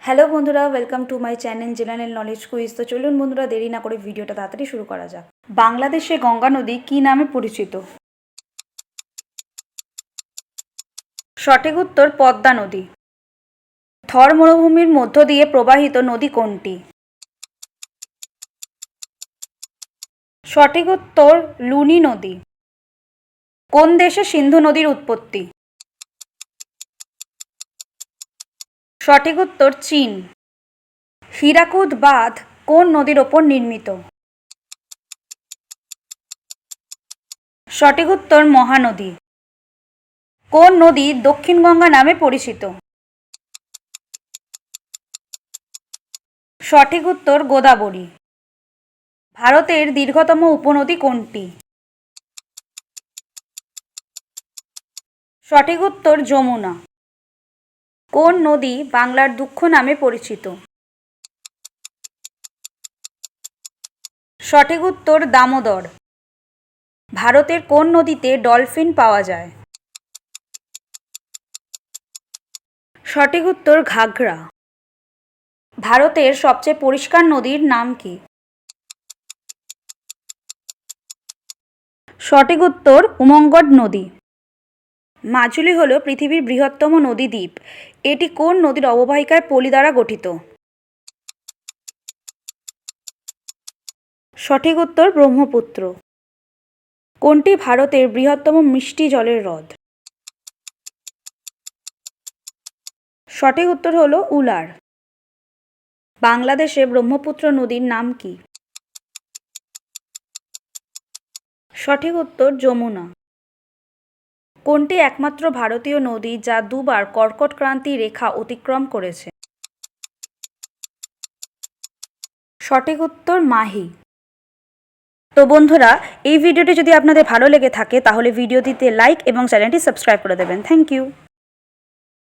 Hello বন্ধুরা, welcome to my channel general knowledge quiz. তো চলুন বন্ধুরা, দেরি না করে ভিডিওটা তাড়াতাড়ি শুরু করা যাক। বাংলাদেশে গঙ্গা নদী কী নামে পরিচিত? সঠিক উত্তর পদ্মা নদী। থর মরুভূমির মধ্য দিয়ে প্রবাহিত নদী কোনটি? সঠিক উত্তর লুনি নদী। কোন দেশে সিন্ধু নদীর উৎপত্তি? সঠিক উত্তর চীন। হীরাকুদ বাঁধ কোন নদীর ওপর নির্মিত? সঠিক উত্তর মহানদী। কোন নদী দক্ষিণ গঙ্গা নামে পরিচিত? সঠিক উত্তর গোদাবরী। ভারতের দীর্ঘতম উপনদী কোনটি? সঠিক উত্তর যমুনা। কোন নদী বাংলার দুঃখ নামে পরিচিত? সঠিক উত্তর দামোদর। ভারতের কোন নদীতে ডলফিন পাওয়া যায়? সঠিক উত্তর ঘাঘরা। ভারতের সবচেয়ে পরিষ্কার নদীর নাম কি? সঠিক উত্তর উমঙ্গড নদী। মাজুলি হল পৃথিবীর বৃহত্তম নদী দ্বীপ। এটি কোন নদীর অববাহিকায় পলি দ্বারা গঠিত? সঠিক উত্তর ব্রহ্মপুত্র। কোনটি ভারতের বৃহত্তম মিষ্টি জলের হ্রদ? সঠিক উত্তর হল উলার। বাংলাদেশে ব্রহ্মপুত্র নদীর নাম কি? সঠিক উত্তর যমুনা। কোনটি একমাত্র ভারতীয় নদী যা দুবার কর্কট ক্রান্তি রেখা অতিক্রম করেছে? সঠিক উত্তর মাহি। তো বন্ধুরা, এই ভিডিওটি যদি আপনাদের ভালো লেগে থাকে তাহলে ভিডিওটিতে লাইক এবং চ্যানেলটি সাবস্ক্রাইব করে দেবেন। Thank you.